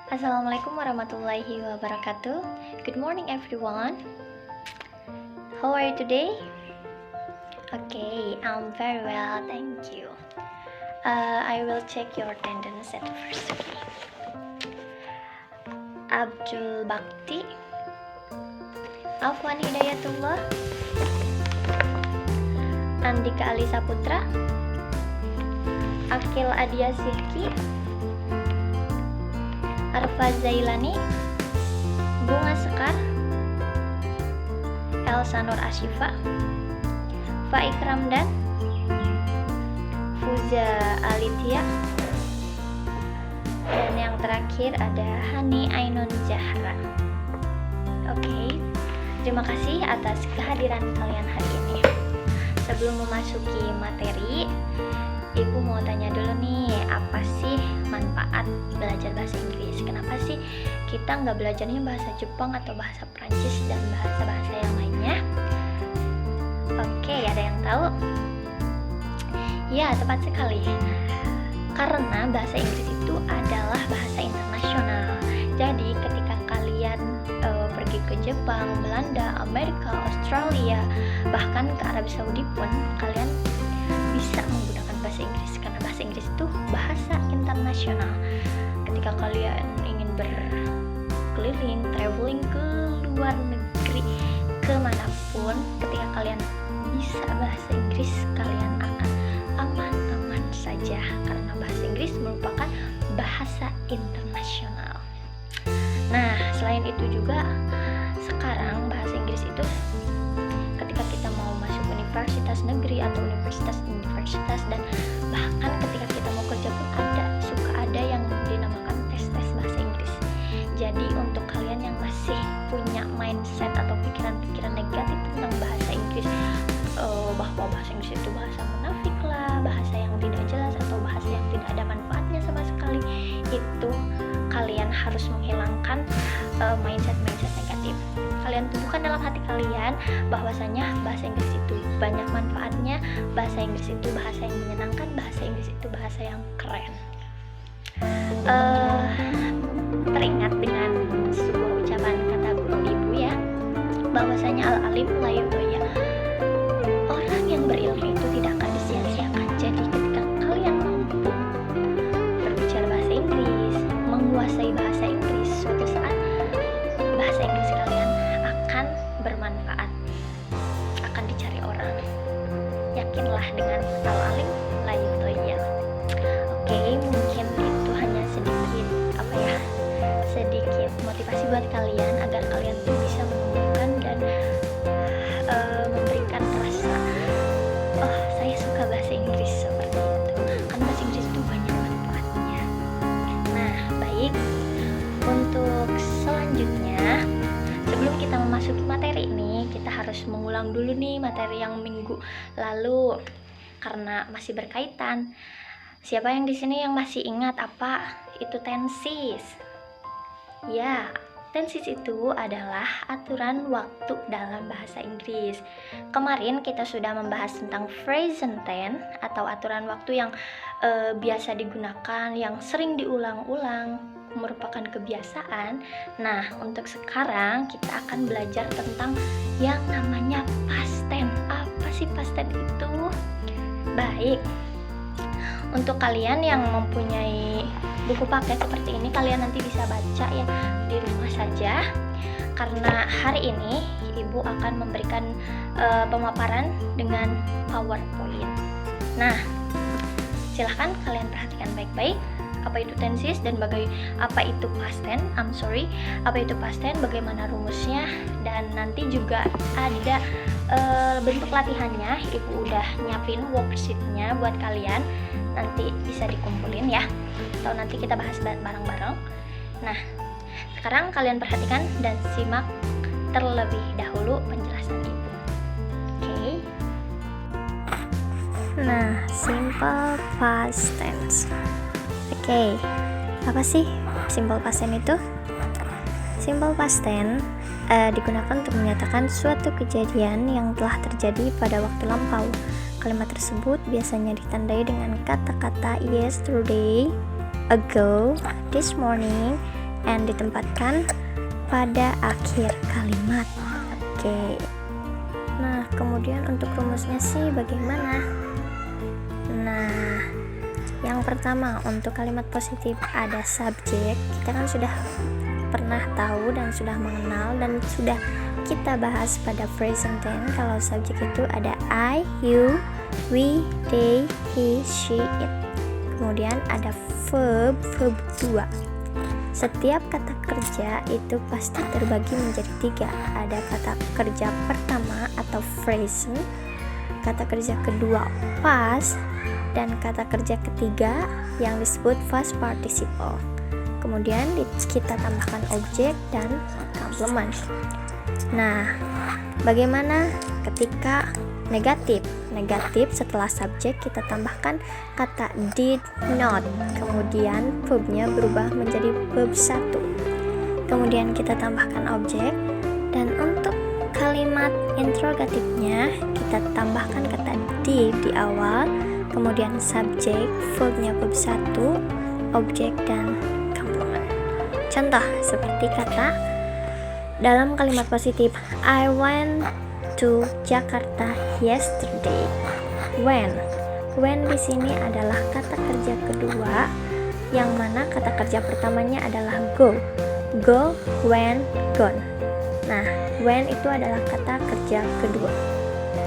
Assalamualaikum warahmatullahi wabarakatuh. Good morning everyone. How are you today? Okay, I'm very well, thank you. I will check your attendance at first. Abdul Bakti, Afwan Hidayatullah, Andika Alisa Putra, Akil Adia Sihki, Arfa Zailani, Bunga Sekar, Elsa Nur Asyifa, Faik Ramdan, Fuza Alitia, dan yang terakhir ada Hani Ainun Zahra. Oke, terima kasih atas kehadiran kalian hari ini. Sebelum memasuki materi, Ibu mau tanya dulu nih, apa sih manfaat belajar bahasa Inggris? Kenapa sih kita nggak belajarnya bahasa Jepang atau bahasa Prancis dan bahasa-bahasa yang lainnya? Oke, ada yang tahu? Ya, tepat sekali. Karena bahasa Inggris itu adalah bahasa internasional. Jadi ketika kalian pergi ke Jepang, Belanda, Amerika, Australia, bahkan ke Arab Saudi pun, kalian bisa menggunakan bahasa Inggris karena bahasa Inggris itu bahasa internasional. Ketika kalian ingin berkeliling, traveling ke luar negeri, kemanapun, ketika kalian bisa bahasa Inggris, kalian akan aman-aman saja karena bahasa Inggris merupakan bahasa internasional. Nah, selain itu juga sekarang bahasa Inggris itu ketika kita mau masuk universitas negeri atau universitas dan bahkan ketika kita mau kerja pun suka ada yang dinamakan tes bahasa Inggris. Jadi untuk kalian yang masih punya mindset atau pikiran-pikiran negatif tentang bahasa Inggris, bahwa bahasa Inggris itu bahasa munafik lah, bahasa yang tidak jelas atau bahasa yang tidak ada manfaatnya sama sekali, itu kalian harus menghilangkan mindset negatif. Kalian tumbuhkan dalam hati kalian bahwasanya bahasa Inggris itu banyak manfaatnya, bahasa Inggris itu bahasa yang menyenangkan, bahasa Inggris itu bahasa yang keren. Teringat dengan sebuah ucapan kata guru ibu ya, bahwasanya al-alim la yudhayya. Orang yang berilmu itu tidak akan disia-siakan. Jadi ketika kalian mampu berbicara bahasa Inggris, menguasai bahasa Inggris, suatu saat bahasa Inggris kalian akan bermanfaat, akan dicari orang. Yakinlah dengan al-alim la yudhayya. Oke, mungkin itu hanya sedikit motivasi buat kalian agar kalian tuh bisa mengembangkan dan memberikan rasa saya suka bahasa Inggris seperti itu, karena bahasa Inggris itu banyak manfaatnya. Nah, baik, untuk selanjutnya sebelum kita memasuki materi ini, kita harus mengulang dulu nih materi yang minggu lalu karena masih berkaitan. Siapa yang di sini yang masih ingat apa itu tenses? Ya, tenses itu adalah aturan waktu dalam bahasa Inggris. Kemarin kita sudah membahas tentang present tense atau aturan waktu yang biasa digunakan, yang sering diulang-ulang, merupakan kebiasaan. Nah, untuk sekarang kita akan belajar tentang yang namanya past tense. Apa sih past tense itu? Baik, untuk kalian yang mempunyai buku paket seperti ini, kalian nanti bisa baca ya di rumah saja, karena hari ini ibu akan memberikan pemaparan dengan PowerPoint. Nah, silahkan kalian perhatikan baik-baik apa itu tenses dan apa itu past tense. Apa itu past tense, bagaimana rumusnya, dan nanti juga ada bentuk latihannya. Ibu udah nyiapin worksheetnya buat kalian, nanti bisa dikumpulin ya, atau nanti kita bahas bareng-bareng. Nah, sekarang kalian perhatikan dan simak terlebih dahulu penjelasan ibu. Oke. Nah, simple past tense. Oke, apa sih simple past tense itu? Simple past tense digunakan untuk menyatakan suatu kejadian yang telah terjadi pada waktu lampau. Kalimat tersebut biasanya ditandai dengan kata-kata yesterday, ago, this morning, and ditempatkan pada akhir kalimat. Oke. Nah, kemudian untuk rumusnya sih bagaimana? Nah, yang pertama untuk kalimat positif ada subjek. Kita kan sudah pernah tahu dan sudah mengenal dan sudah kita bahas pada present tense. Kalau subjek itu ada I, you, we, they, he, she, it. Kemudian ada verb 2. Setiap kata kerja itu pasti terbagi menjadi 3. Ada kata kerja pertama atau present, kata kerja kedua past, dan kata kerja ketiga yang disebut past participle. Kemudian kita tambahkan objek dan komplement. Nah, bagaimana ketika negatif? Negatif setelah subjek kita tambahkan kata did not, kemudian verbnya berubah menjadi verb 1. Kemudian kita tambahkan objek, dan untuk kalimat interrogatifnya kita tambahkan kata did di awal, kemudian subjek, verbnya verb 1, objek, dan komplement. Contoh seperti kata dalam kalimat positif, I went to Jakarta yesterday. When di sini adalah kata kerja kedua, yang mana kata kerja pertamanya adalah go, went, gone. Nah, when itu adalah kata kerja kedua.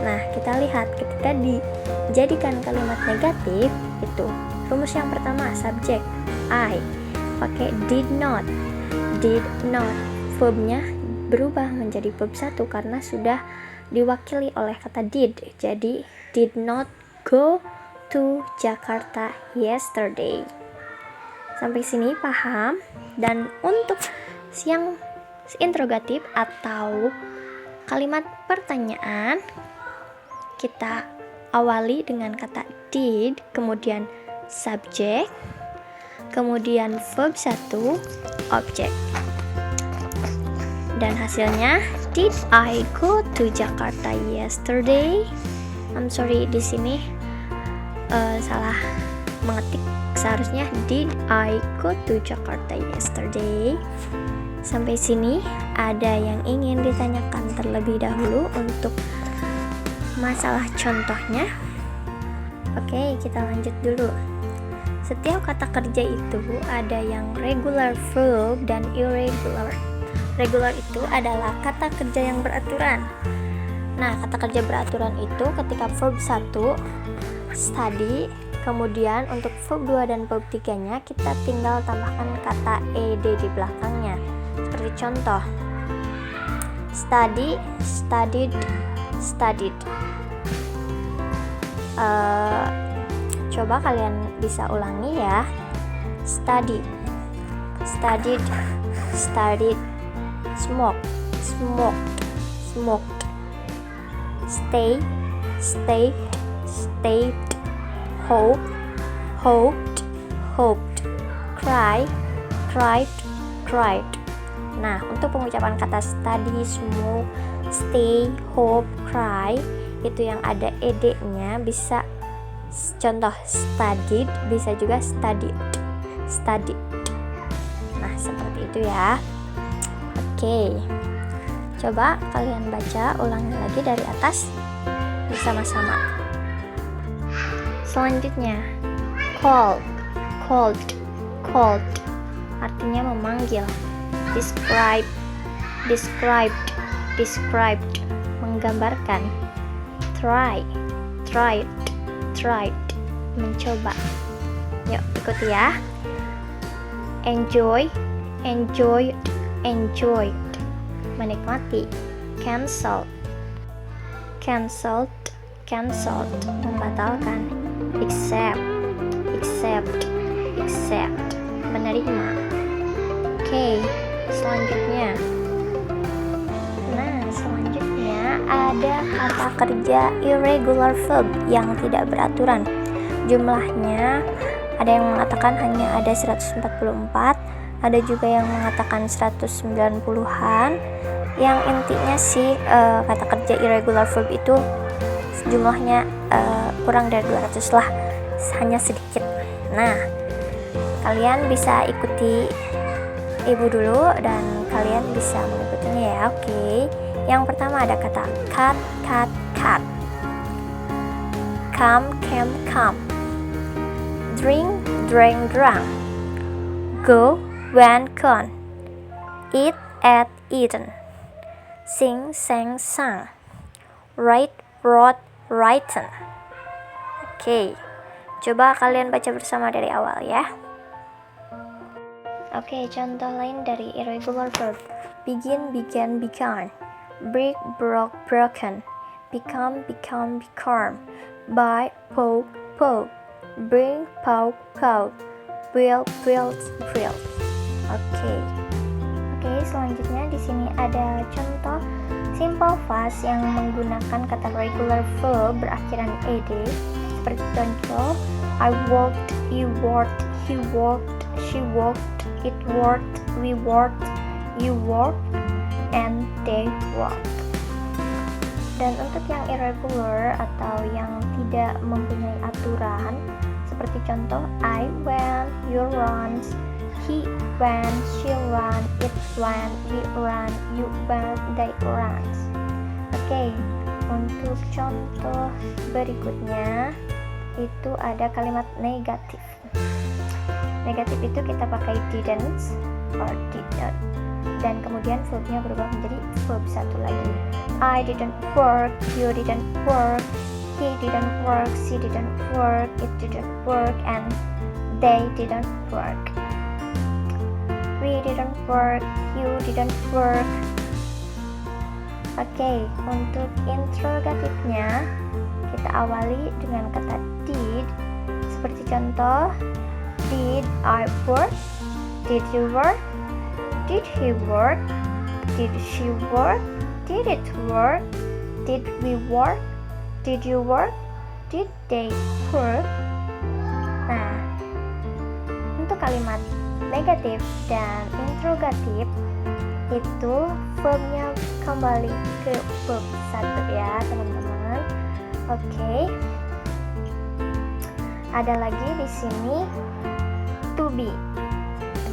Nah, kita lihat ketika dijadikan kalimat negatif itu rumus yang pertama subjek I pakai did not, verbnya berubah menjadi verb 1 karena sudah diwakili oleh kata did. Jadi did not go to Jakarta yesterday. Sampai sini paham? Dan untuk yang interrogatif atau kalimat pertanyaan kita awali dengan kata did, kemudian subjek, kemudian verb 1, objek. Dan hasilnya, did I go to Jakarta yesterday? I'm sorry, di sini salah mengetik. Seharusnya did I go to Jakarta yesterday? Sampai sini ada yang ingin ditanyakan terlebih dahulu untuk masalah contohnya? Oke, kita lanjut dulu. Setiap kata kerja itu ada yang regular verb dan irregular. Regular itu adalah kata kerja yang beraturan. Nah, kata kerja beraturan itu ketika verb 1 study, kemudian untuk verb 2 dan verb 3-nya kita tinggal tambahkan kata ed di belakangnya. Seperti contoh, study, studied, studied. Coba kalian bisa ulangi ya. Study, studied, studied. Smoke, smoked, smoked. Stay, stayed, stayed. Hope, hoped, hoped. Cry, cried, cried. Nah, untuk pengucapan kata study, smoke, stay, hope, cry, itu yang ada ed-nya bisa contoh studied, bisa juga studied, studied. Nah, seperti itu ya. Oke, coba kalian baca ulangi lagi dari atas bersama-sama. Selanjutnya, called, called, called, artinya memanggil. Describe, described, described, menggambarkan. Try, tried, tried, mencoba. Yuk, ikuti ya. Enjoy, enjoyed, enjoyed, menikmati. Cancel, cancelled, cancelled, membatalkan. Accept, accept, accept, menerima. Oke, selanjutnya. Nah, selanjutnya ada kata kerja irregular verb yang tidak beraturan. Jumlahnya ada yang mengatakan hanya ada 144, ada juga yang mengatakan 190-an. Yang intinya sih kata kerja irregular verb itu jumlahnya kurang dari 200 lah, hanya sedikit. Nah, Kalian bisa ikuti ibu dulu dan kalian bisa mengikutinya ya. Oke. Yang pertama ada kata cut, cut, cut. Come, came, come. Drink, drank, drank. Go, went, gone. Eat, ate, eaten. Sing, sang, sang. Write, wrote, written. Oke. Coba kalian baca bersama dari awal ya. Oke, contoh lain dari irregular verb. Begin, began, began. Break, broke, broken. Become, become, become. Buy, poke, poke. Bring, poke, poke. Build, build, build. Oke, selanjutnya di sini ada contoh simple past yang menggunakan kata regular verb berakhiran ed. Seperti contoh, I worked, you worked, he worked, she worked, it worked, we worked, you worked, and they worked. Dan untuk yang irregular atau yang tidak mempunyai aturan, seperti contoh I went, you run, he went, she ran, it went, we ran, you went, they ran. Oke, untuk contoh berikutnya itu ada kalimat negatif. Negatif itu kita pakai didn't or did not, dan kemudian verbnya berubah menjadi verb satu lagi. I didn't work, you didn't work, he didn't work, she didn't work, it didn't work, and they didn't work. We didn't work, you didn't work. Oke, untuk interrogatifnya kita awali dengan kata did. Seperti contoh, did I work? Did you work? Did he work? Did she work? Did it work? Did we work? Did you work? Did they work? Nah, untuk kalimat negatif dan interrogatif itu verbnya kembali ke verb satu ya teman-teman. Oke. Ada lagi di sini to be.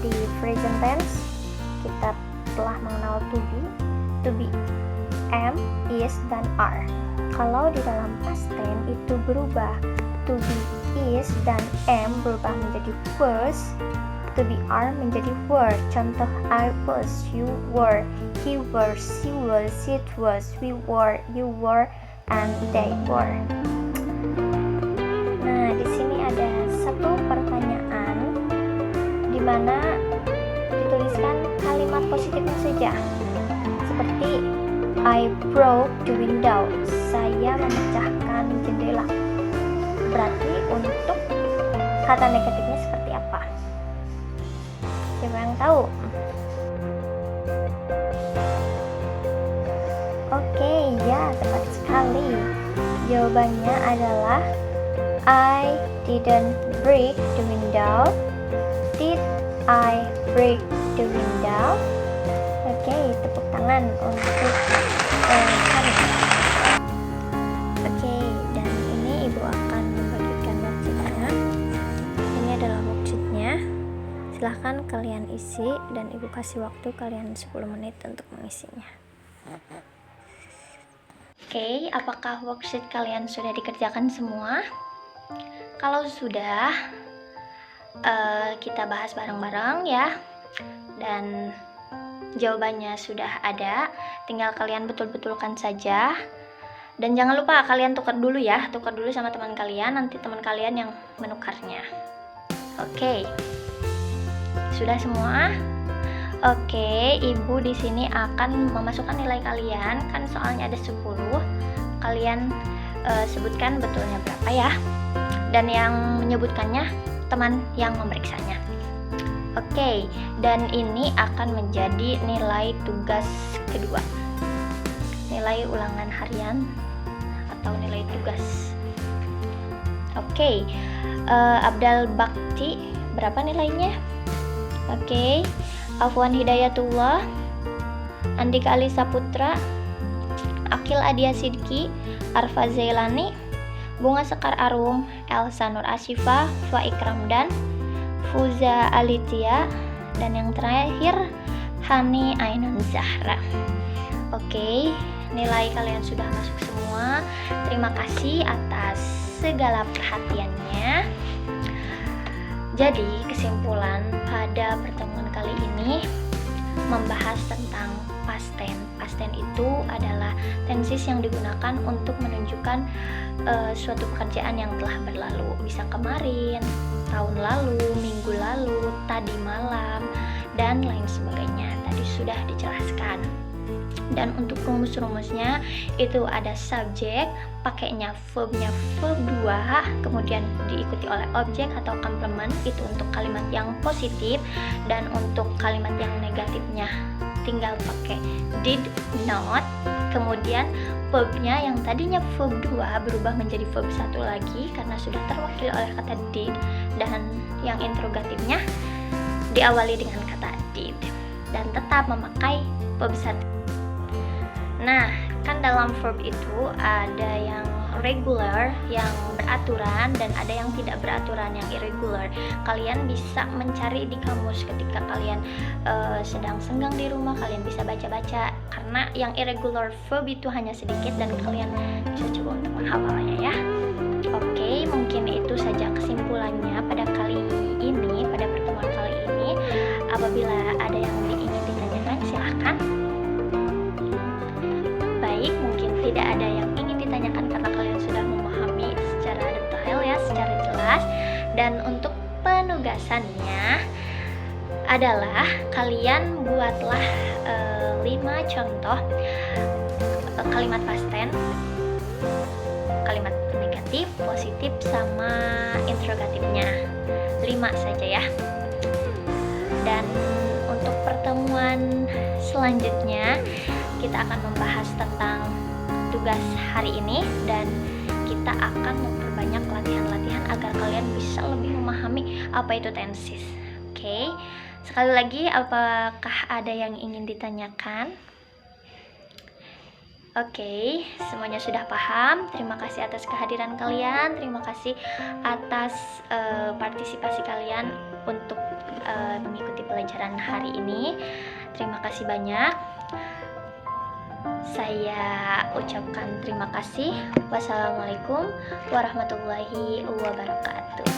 Di present tense kita telah mengenal to be, am, is, dan are. Kalau di dalam past tense itu berubah, to be, is, dan am berubah menjadi was, to be, are menjadi were. Contoh, I was, you were, he was, she was, it was, we were, you were, and they were. Nah, di sini ada satu pertanyaan di mana dituliskan kalimat positifnya saja. Seperti I broke the window. Saya memecahkan jendela. Berarti untuk kata negatifnya seperti apa? Siapa yang tahu? Oke, ya tepat sekali. Jawabannya adalah I didn't break the window. Did I break the window? Oke, tepuk tangan untuk kami. Oke, dan ini ibu akan membagikan worksheetnya. Ini adalah worksheetnya. Silahkan kalian isi dan ibu kasih waktu kalian 10 menit untuk mengisinya. Oke, apakah worksheet kalian sudah dikerjakan semua? Kalau sudah, kita bahas bareng-bareng ya. Dan jawabannya sudah ada, tinggal kalian betul-betulkan saja. Dan jangan lupa kalian tukar dulu ya, tukar dulu sama teman kalian, nanti teman kalian yang menukarnya. Oke, sudah semua? Oke, ibu di sini akan memasukkan nilai kalian, kan soalnya ada 10. Kalian sebutkan betulnya berapa ya. Dan yang menyebutkannya teman yang memeriksanya. Oke, dan ini akan menjadi nilai tugas kedua. Nilai ulangan harian atau nilai tugas. Oke, Abdal Bakti berapa nilainya? Oke, Afwan Hidayatullah, Andika Ali Saputra, Akil Adia Sidki, Arfa Zailani, Bunga Sekar Arum, Elsa Nur Asyifa, Fa Ikram dan Mahfuza Alitia, dan yang terakhir Hani Ainun Zahra. Oke, nilai kalian sudah masuk semua. Terima kasih atas segala perhatiannya. Jadi kesimpulan pada pertemuan kali ini membahas tentang past tense. Past tense itu adalah tenses yang digunakan untuk menunjukkan suatu pekerjaan yang telah berlalu. Bisa kemarin, tahun lalu, minggu lalu, tadi malam, dan lain sebagainya. Tadi sudah dijelaskan. Dan untuk rumus-rumusnya itu ada subjek, pakainya verbnya verb 2, kemudian diikuti oleh objek atau komplement, itu untuk kalimat yang positif, dan untuk kalimat yang negatifnya tinggal pakai did, not. Kemudian verbnya yang tadinya verb 2 berubah menjadi verb 1 lagi karena sudah terwakili oleh kata did, dan yang interrogatifnya diawali dengan kata did dan tetap memakai verb 1. Nah, kan dalam verb itu ada yang regular, yang beraturan, dan ada yang tidak beraturan, yang irregular. Kalian bisa mencari di kamus ketika kalian sedang senggang di rumah, kalian bisa baca-baca, karena yang irregular verb itu hanya sedikit dan kalian bisa coba untuk menghafalnya ya. Oke, mungkin itu saja kesimpulannya pada kali ini, pada pertemuan kali ini. Apabila ada yang ingin ditanyakan, silahkan. Baik, mungkin tidak ada yang ingin ditanyakan karena kalian sudah memahami secara detail ya, secara jelas. Dan untuk penugasannya adalah kalian buatlah 5 contoh kalimat past tense, kalimat negatif, positif, sama interrogatifnya. 5 saja ya. Dan untuk pertemuan selanjutnya kita akan membahas tentang tugas hari ini, dan kita akan memperbanyak latihan-latihan agar kalian bisa lebih memahami apa itu tenses. Oke, sekali lagi, apakah ada yang ingin ditanyakan? Oke, semuanya sudah paham. Terima kasih atas kehadiran kalian. Terima kasih atas partisipasi kalian untuk mengikuti pelajaran hari ini. Terima kasih banyak. Saya ucapkan terima kasih. Wassalamualaikum warahmatullahi wabarakatuh.